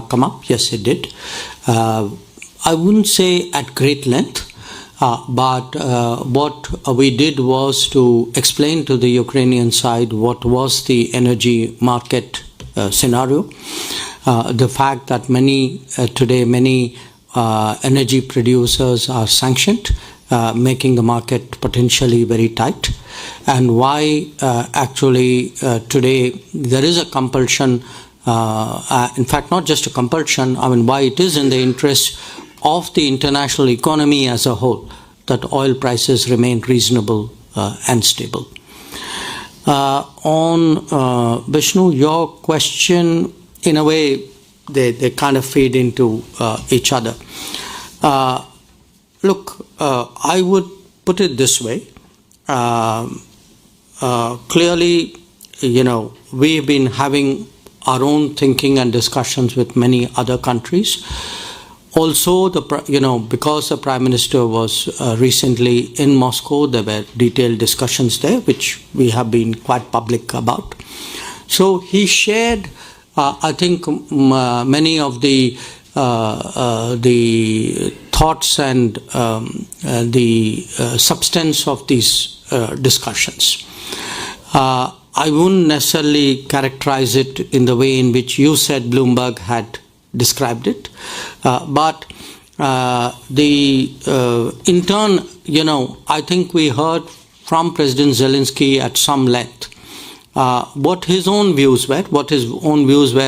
come up? Yes, it did. I wouldn't say at great length, but what we did was to explain to the Ukrainian side what was the energy market scenario. The fact that today many energy producers are sanctioned, making the market potentially very tight, and why actually today there is a compulsion, in fact not just a compulsion, why it is in the interest of the international economy as a whole that oil prices remain reasonable and stable. On Vishnu, your question, in a way, they kind of feed into each other. Look, I would put it this way. Clearly, we've been having our own thinking and discussions with many other countries. Also, because the Prime Minister was recently in Moscow, there were detailed discussions there, which we have been quite public about. So he shared, I think, many of the thoughts and the substance of these discussions. I wouldn't necessarily characterize it in the way in which you said Bloomberg had described it, but in turn, I think we heard from President Zelensky at some length what his own views were,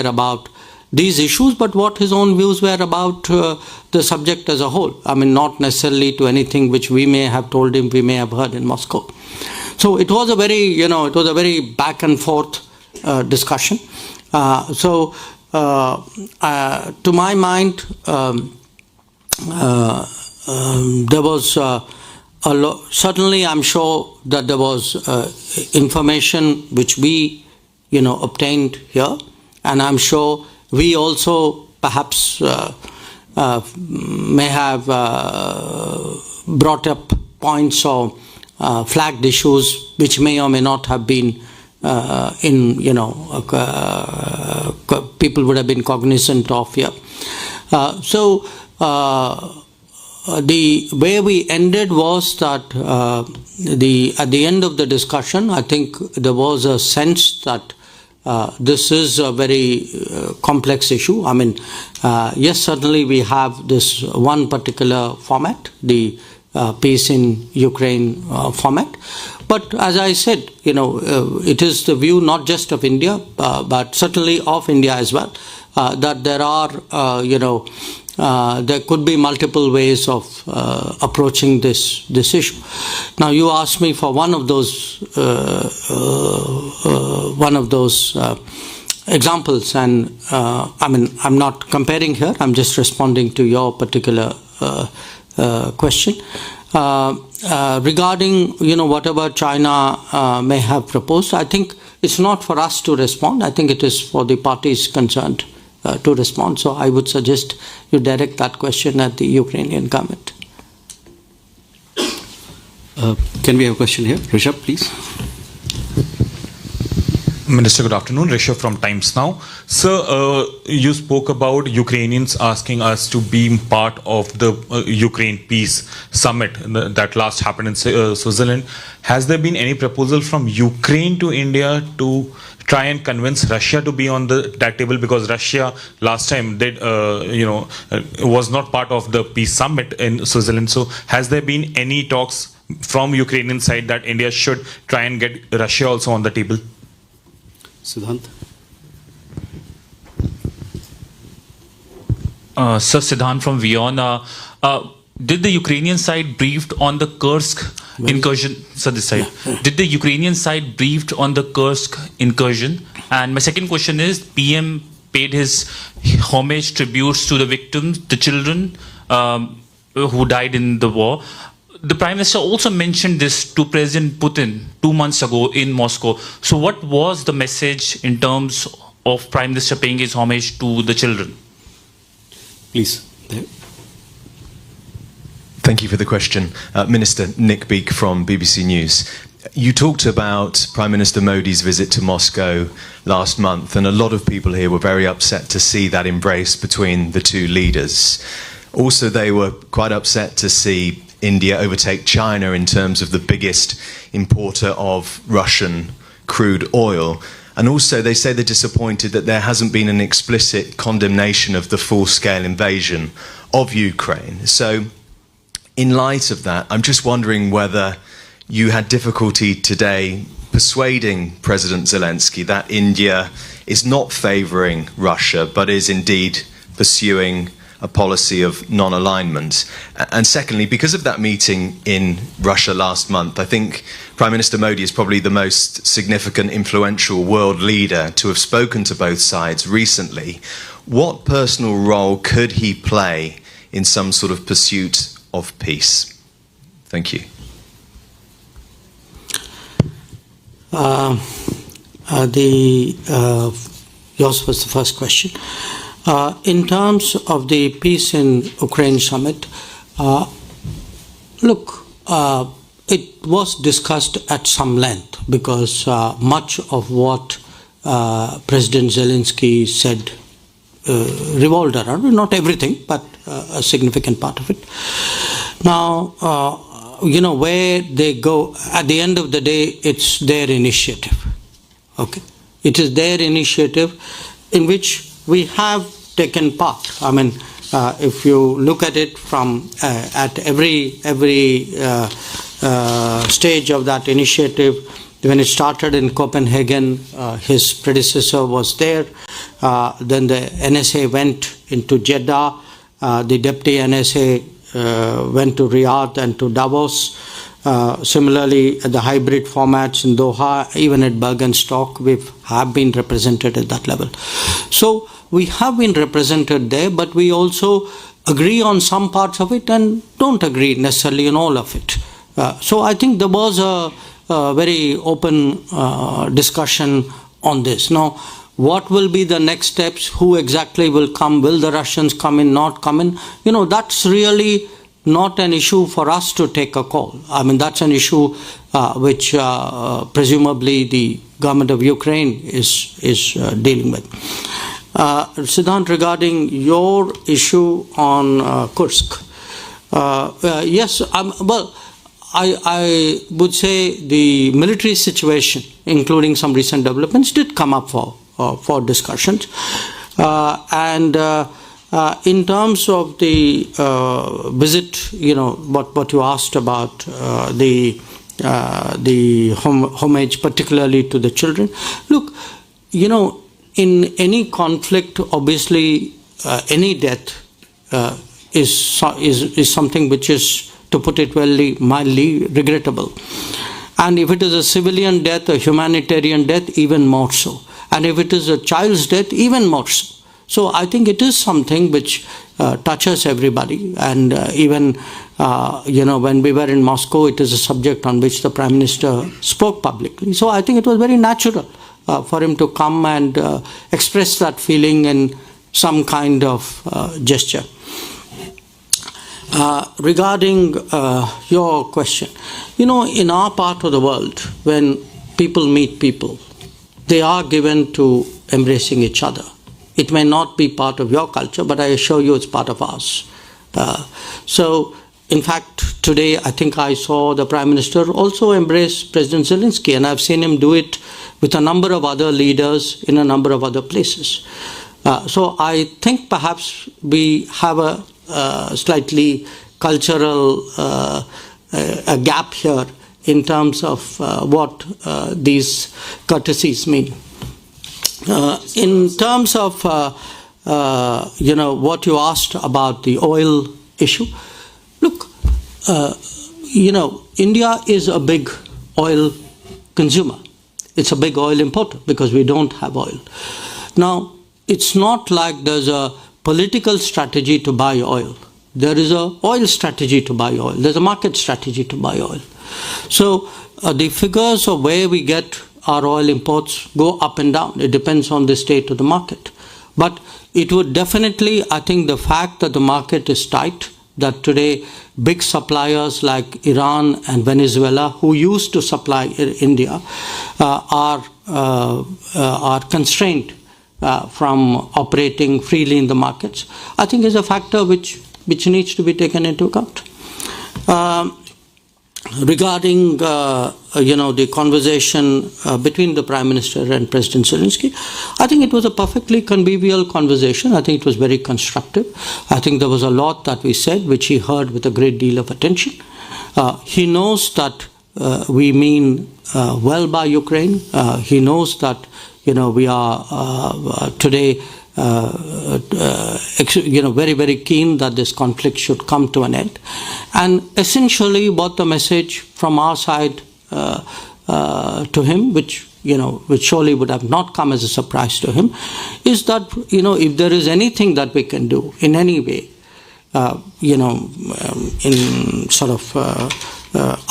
about these issues, but what his own views were about the subject as a whole. Not necessarily to anything which we may have told him, we may have heard in Moscow. So it was a very back and forth discussion. To my mind, there was certainly, I'm sure that there was information which we, obtained here, and I'm sure we also perhaps may have brought up points or flagged issues which may or may not have been people would have been cognizant of here. The way we ended was that at the end of the discussion, I think there was a sense that this is a very complex issue. Yes, certainly we have this one particular format, the peace in Ukraine format. But as I said, it is the view not just of India, but certainly of India as well, that there are, there could be multiple ways of approaching this issue. Now, you asked me for one of those examples, and I'm not comparing here. I'm just responding to your particular question. Regarding whatever China may have proposed, I think it's not for us to respond. I think it is for the parties concerned to respond. So I would suggest you direct that question at the Ukrainian government. Can we have a question here? Rishabh, please. Minister, good afternoon. Rishabh from Times Now. Sir, you spoke about Ukrainians asking us to be part of the Ukraine Peace Summit that last happened in Switzerland. Has there been any proposal from Ukraine to India to try and convince Russia to be on that table? Because Russia last time did, was not part of the Peace Summit in Switzerland. So has there been any talks from Ukrainian side that India should try and get Russia also on the table? Siddhant. Sir, Siddhant from Vienna. Did the Ukrainian side briefed on the Kursk incursion? Sir, this side. Yeah. Did the Ukrainian side briefed on the Kursk incursion? And my second question is, PM paid his homage tributes to the victims, the children who died in the war. The Prime Minister also mentioned this to President Putin 2 months ago in Moscow. So what was the message in terms of Prime Minister paying his homage to the children? Please. Thank you for the question. Minister Nick Beake from BBC News. You talked about Prime Minister Modi's visit to Moscow last month, and a lot of people here were very upset to see that embrace between the two leaders. Also, they were quite upset to see India overtake China in terms of the biggest importer of Russian crude oil. And also, they say they're disappointed that there hasn't been an explicit condemnation of the full-scale invasion of Ukraine. So, in light of that, I'm just wondering whether you had difficulty today persuading President Zelensky that India is not favouring Russia, but is indeed pursuing a policy of non-alignment. And secondly, because of that meeting in Russia last month, I think Prime Minister Modi is probably the most significant, influential world leader to have spoken to both sides recently. What personal role could he play in some sort of pursuit of peace? Thank you. Yours was the first question. In terms of the peace in Ukraine summit, it was discussed at some length because much of what President Zelensky said revolved around, not everything, but a significant part of it. Now, where they go, at the end of the day, it's their initiative. Okay? It is their initiative in which we have taken part. I mean, if you look at it from at every stage of that initiative, when it started in Copenhagen, his predecessor was there. Then the NSA went into Jeddah. The deputy NSA went to Riyadh and to Davos. Similarly, the hybrid formats in Doha, even at Bergenstock, we have been represented at that level. So we have been represented there, but we also agree on some parts of it and don't agree necessarily on all of it. So I think there was a very open discussion on this. Now, what will be the next steps? Who exactly will come? Will the Russians come in, not come in? That's really not an issue for us to take a call. I mean, that's an issue which presumably the government of Ukraine is dealing with. Siddhant, regarding your issue on Kursk, yes, I would say the military situation, including some recent developments, did come up for discussions. In terms of the visit, what you asked about the homage, particularly to the children. Look, in any conflict, obviously, any death is something which is, to put it mildly, regrettable. And if it is a civilian death, a humanitarian death, even more so. And if it is a child's death, even more so. So I think it is something which touches everybody. And even, when we were in Moscow, it is a subject on which the Prime Minister spoke publicly. So I think it was very natural for him to come and express that feeling in some kind of gesture. Regarding your question, in our part of the world, when people meet people, they are given to embracing each other. It may not be part of your culture, but I assure you it's part of ours. So, in fact, today I think I saw the Prime Minister also embrace President Zelensky, and I've seen him do it with a number of other leaders in a number of other places. So I think perhaps we have a slightly cultural a gap here in terms of what these courtesies mean. In terms of what you asked about the oil issue, look, India is a big oil consumer. It's a big oil importer because we don't have oil. Now, it's not like there's a political strategy to buy oil. There is a oil strategy to buy oil. There's a market strategy to buy oil. So the figures of where we get our oil imports go up and down. It depends on the state of the market. But it would definitely, I think the fact that the market is tight that today big suppliers like Iran and Venezuela, who used to supply India, are constrained from operating freely in the markets, I think is a factor which needs to be taken into account. Regarding the conversation between the Prime Minister and President Zelensky, I think it was a perfectly convivial conversation. I think it was very constructive. I think there was a lot that we said which he heard with a great deal of attention. He knows that we mean well by Ukraine. He knows that we are today very, very keen that this conflict should come to an end. And essentially what the message from our side to him, which surely would have not come as a surprise to him, is that, if there is anything that we can do in any way, in sort of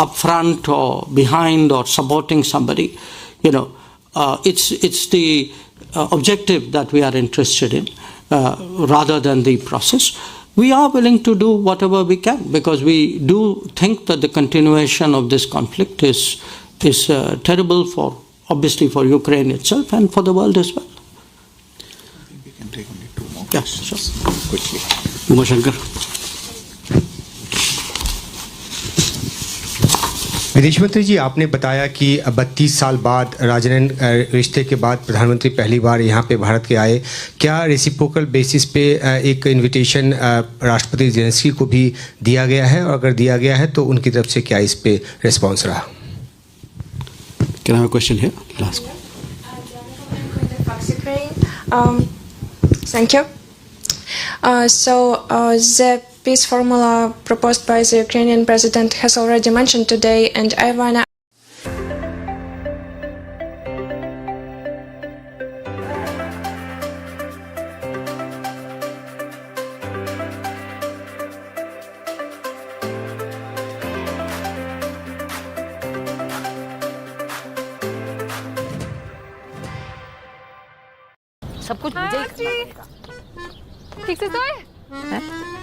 upfront or behind or supporting somebody, it's the objective that we are interested in rather than the process. We are willing to do whatever we can, because we do think that the continuation of this conflict is terrible obviously for Ukraine itself and for the world as well. I think we can take only 2 more. Yes, sure. Quickly. Jaishankar. विदेश मंत्री जी, आपने बताया कि 32 साल बाद राजनयन रिश्ते के बाद प्रधानमंत्री पहली बार यहाँ पे भारत के आए। क्या रेसिप्रोकल बेसिस पे एक इनविटेशन राष्ट्रपति जेलेंस्की को भी दिया गया है, और अगर दिया गया है तो उनकी तरफ से क्या इस पे रिस्पॉन्स रहा? Can I have a question here? Last. Thank you. The peace formula proposed by the Ukrainian president has already mentioned today, and I wanna. सब कुछ मुझे ही करना पड़ेगा। ठीक से सोए?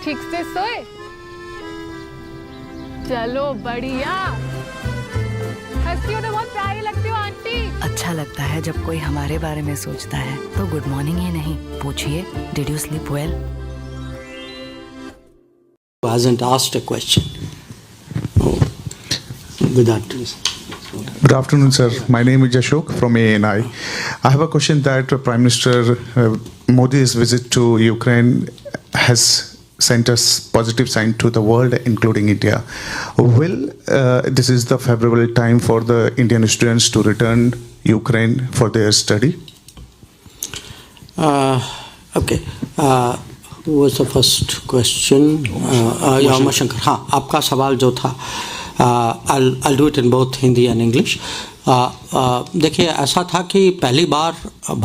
ठीक से सोए? चलो बढ़िया। हंसती हो तो बहुत प्यारी लगती हो आंटी। अच्छा लगता है जब कोई हमारे बारे में सोचता है। तो गुड मॉर्निंग ही नहीं, पूछिए did you sleep well? Hasn't asked a question. With that, please. Good afternoon, sir. My name is Ashok from ANI. I have a question that Prime Minister Modi's visit to Ukraine has sent us positive sign to the world, including India. Will this is the favorable time for the Indian students to return Ukraine for their study? Okay. Who was the first question? Jaishankar. हाँ, आपका सवाल जो था, I'll do it in both Hindi and English. देखिए, ऐसा था कि पहली बार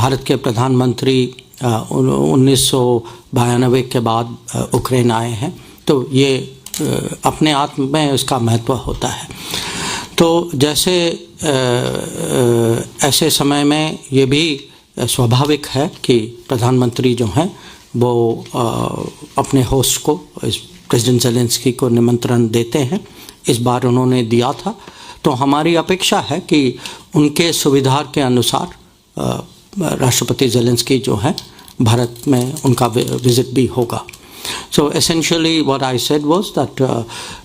भारत के प्रधानमंत्री 1992 के बाद यूक्रेन आए हैं, तो ये अपने आप में इसका महत्व होता है। तो जैसे ऐसे समय में ये भी स्वाभाविक है कि प्रधानमंत्री जो हैं वो अपने होस्ट को, प्रेसिडेंट ज़ेलेंस्की को निमंत्रण देते हैं। इस बार उन्होंने दिया था, तो हमारी अपेक्षा है कि उनके सुविधा के अनुसार राष्ट्रपति ज़ेलेंस्की जो है भारत में उनका विजिट भी होगा। So essentially what I said was that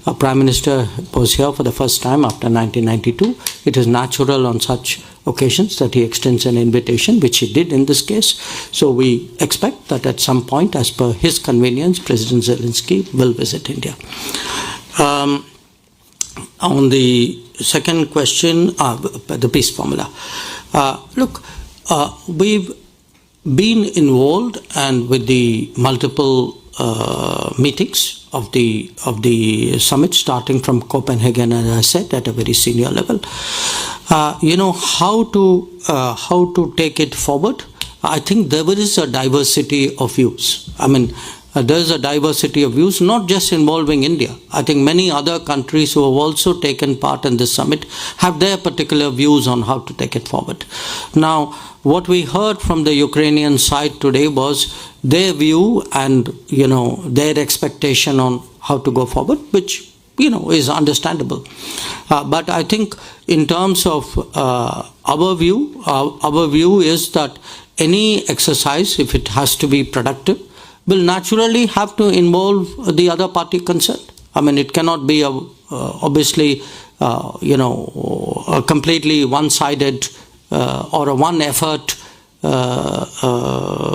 a Prime Minister was here for the first time after 1992. It is natural on such occasions that he extends an invitation, which he did in this case. So we expect that at some point, as per his convenience, President Zelensky will visit India. On the second question, the peace formula. Look, we've been involved and with the multiple meetings of the summit, starting from Copenhagen, as I said, at a very senior level. How to take it forward? I think there is a diversity of views. I mean, there is a diversity of views, not just involving India. I think many other countries who have also taken part in this summit have their particular views on how to take it forward. Now, what we heard from the Ukrainian side today was their view and their expectation on how to go forward, which is understandable. But I think in terms of our view is that any exercise, if it has to be productive, will naturally have to involve the other party concerned. I mean, it cannot be obviously a completely one-sided or a one effort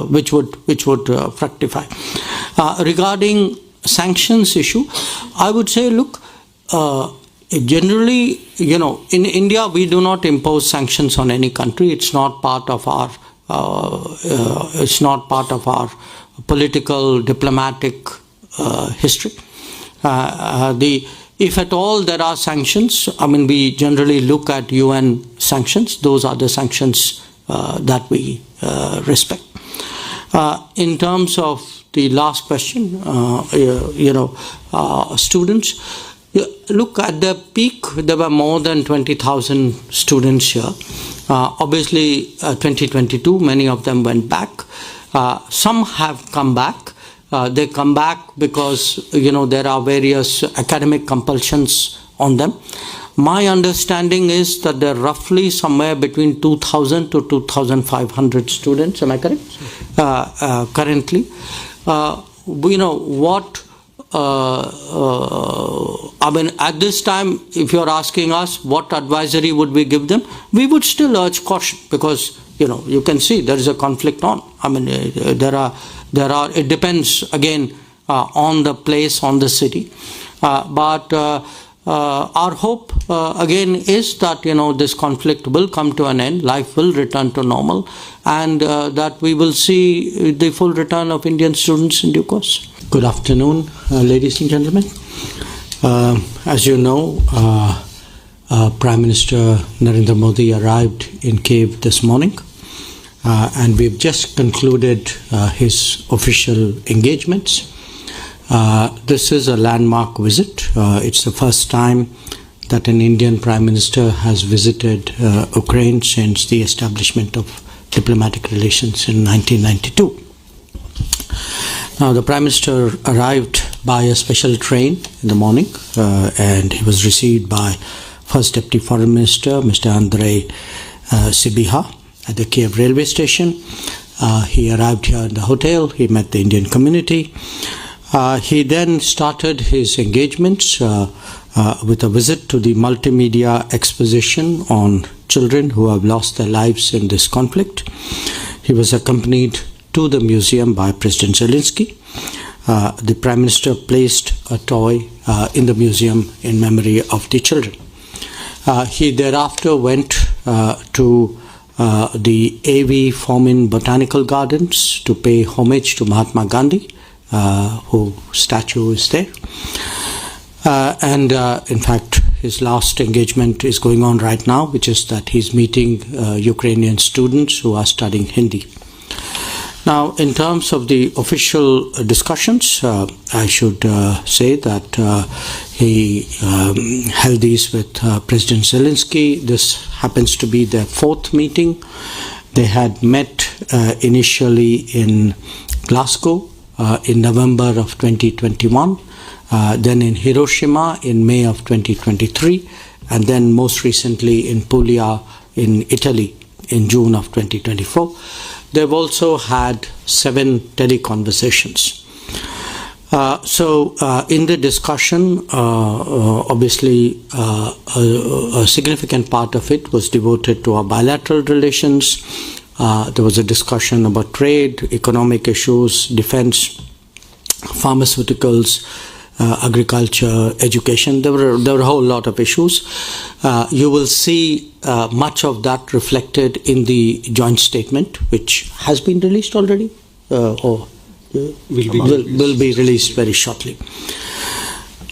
which would fructify. Regarding sanctions issue, I would say, look, generally, in India we do not impose sanctions on any country. It's not part of our political diplomatic history. If at all there are sanctions, I mean, we generally look at UN sanctions. Those are the sanctions that we respect. In terms of the last question, students, look, at the peak there were more than 20,000 students here. Obviously 2022 many of them went back. Some have come back. They come back because there are various academic compulsions on them. My understanding is that there are roughly somewhere between 2,000 to 2,500 students. Am I correct? Currently, I mean, at this time, if you're asking us what advisory would we give them, we would still urge caution, because you can see there is a conflict on. I mean, it depends again on the place, on the city, but our hope again is that this conflict will come to an end, life will return to normal, and that we will see the full return of Indian students in due course. Good afternoon, ladies and gentlemen. As you know, Prime Minister Narendra Modi arrived in Kiev this morning, and we've just concluded his official engagements. This is a landmark visit. It's the first time that an Indian Prime Minister has visited Ukraine since the establishment of diplomatic relations in 1992. Now, the Prime Minister arrived by a special train in the morning, and he was received by First Deputy Foreign Minister, Mr. Andrei Sibiha, at the Kiev railway station. He arrived here in the hotel. He met the Indian community. He then started his engagements with a visit to the multimedia exposition on children who have lost their lives in this conflict. He was accompanied to the museum by President Zelensky. The Prime Minister placed a toy in the museum in memory of the children. He thereafter went to the A.V. Formin Botanical Gardens to pay homage to Mahatma Gandhi, whose statue is there. And in fact, his last engagement is going on right now, which is that he's meeting Ukrainian students who are studying Hindi. Now, in terms of the official discussions, I should say that he held these with President Zelensky. This happens to be their fourth meeting. They had met initially in Glasgow in November of 2021, then in Hiroshima in May of 2023, and then most recently in Puglia in Italy in June of 2024. They've also had 7 teleconversations. So in the discussion, obviously a significant part of it was devoted to our bilateral relations. There was a discussion about trade, economic issues, defense, pharmaceuticals, agriculture, education. There were a whole lot of issues. You will see much of that reflected in the joint statement, which has been released already, or will be released very shortly.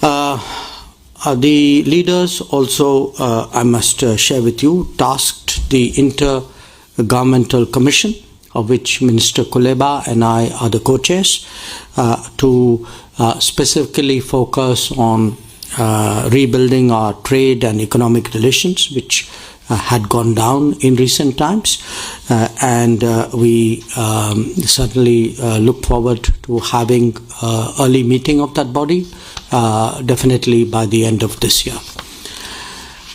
The leaders also, I must share with you, tasked the Intergovernmental Commission, of which Minister Kuleba and I are the co-chairs, to specifically focus on rebuilding our trade and economic relations, which had gone down in recent times, and we certainly look forward to having early meeting of that body, definitely by the end of this year.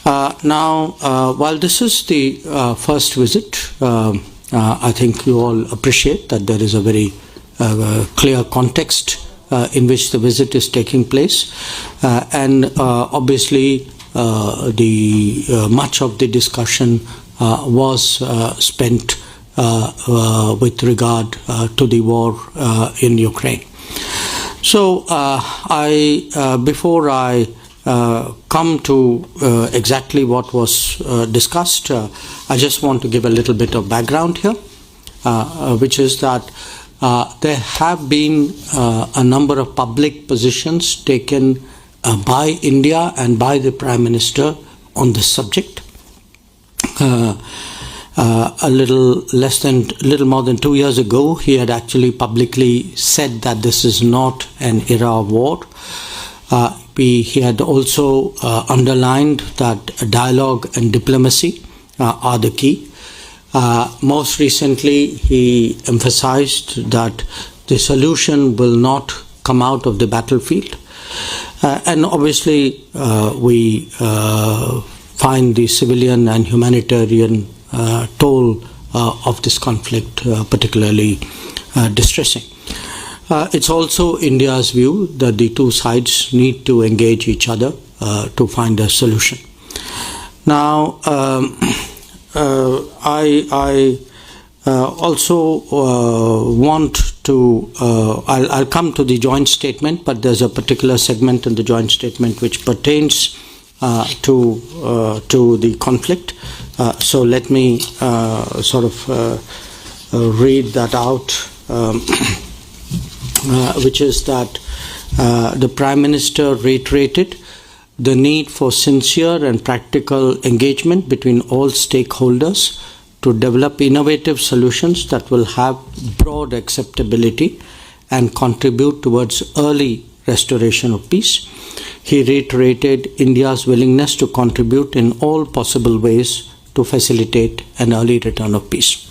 Now, while this is the first visit, I think you all appreciate that there is a very clear context in which the visit is taking place, and obviously much of the discussion was spent with regard to the war in Ukraine. So, before I come to exactly what was discussed, I just want to give a little bit of background here, which is that there have been a number of public positions taken by India and by the Prime Minister on this subject. A little more than 2 years ago, he had actually publicly said that this is not an era of war. He had also underlined that dialogue and diplomacy are the key. Most recently, he emphasized that the solution will not come out of the battlefield. And obviously, we find the civilian and humanitarian toll of this conflict particularly distressing. It's also India's view that the two sides need to engage each other to find a solution. Now, I also want to, I'll come to the joint statement, but there's a particular segment in the joint statement which pertains to the conflict. So let me sort of read that out, which is that the Prime Minister reiterated the need for sincere and practical engagement between all stakeholders to develop innovative solutions that will have broad acceptability and contribute towards early restoration of peace. He reiterated India's willingness to contribute in all possible ways to facilitate an early return of peace.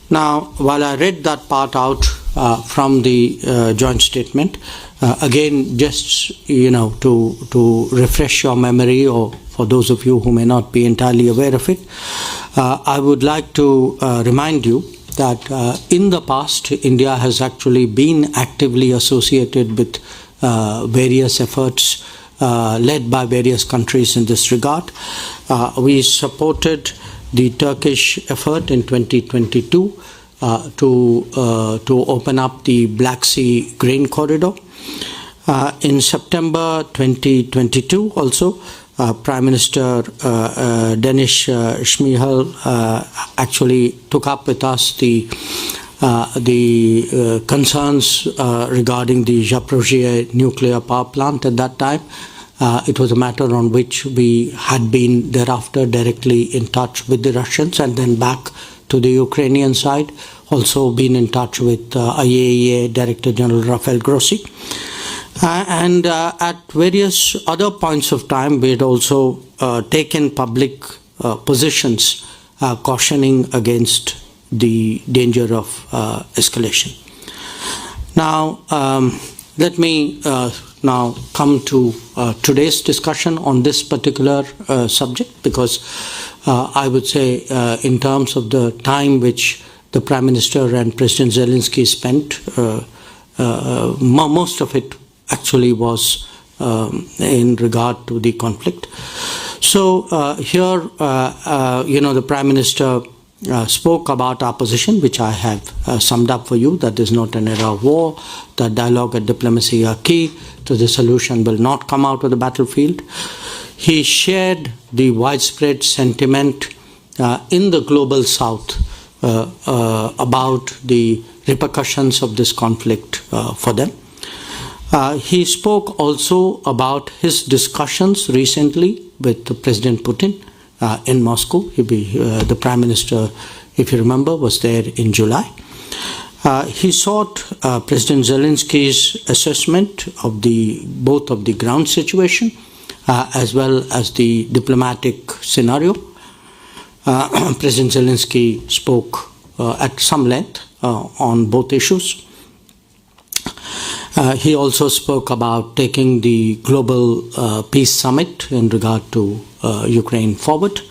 Now, while I read that part out from the joint statement, again, just to refresh your memory, or for those of you who may not be entirely aware of it, I would like to remind you that in the past, India has actually been actively associated with various efforts led by various countries in this regard. We supported the Turkish effort in 2022 to open up the Black Sea grain corridor. In September 2022 also, Prime Minister Denis Shmyhal actually took up with us the concerns regarding the Zaporizhzhia nuclear power plant at that time. It was a matter on which we had been thereafter directly in touch with the Russians, and then back to the Ukrainian side, also been in touch with IAEA Director General Rafael Grossi. And at various other points of time, we had also taken public positions cautioning against the danger of escalation. Now, let me now come to today's discussion on this particular subject, because I would say in terms of the time which the Prime Minister and President Zelensky spent, most of it actually was in regard to the conflict. So here, the Prime Minister spoke about our position, which I have summed up for you, that there's not an era of war, that dialogue and diplomacy are key to the solution, will not come out of the battlefield. He shared the widespread sentiment in the global south about the repercussions of this conflict for them. He spoke also about his discussions recently with President Putin in Moscow. The Prime Minister, if you remember, was there in July. He sought President Zelensky's assessment of both of the ground situation as well as the diplomatic scenario. President Zelensky spoke at some length on both issues. He also spoke about taking the Global Peace Summit in regard to Ukraine forward.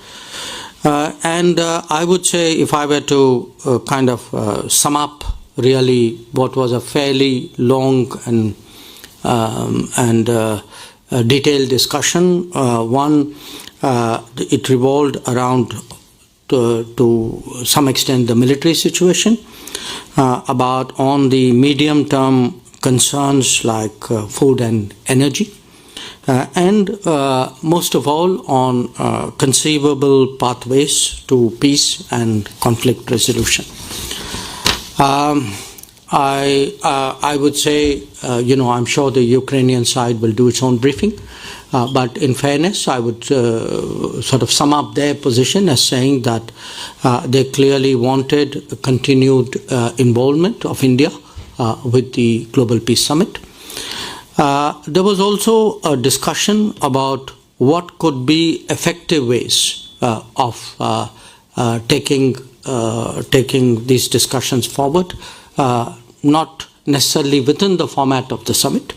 And I would say, if I were to kind of sum up really what was a fairly long and detailed discussion, one, it revolved around to some extent the military situation, about on the medium term concerns like food and energy, and most of all on conceivable pathways to peace and conflict resolution. I would say, I'm sure the Ukrainian side will do its own briefing, but in fairness, I would sort of sum up their position as saying that they clearly wanted continued involvement of India with the Global Peace Summit. There was also a discussion about what could be effective ways of taking these discussions forward, not necessarily within the format of the summit,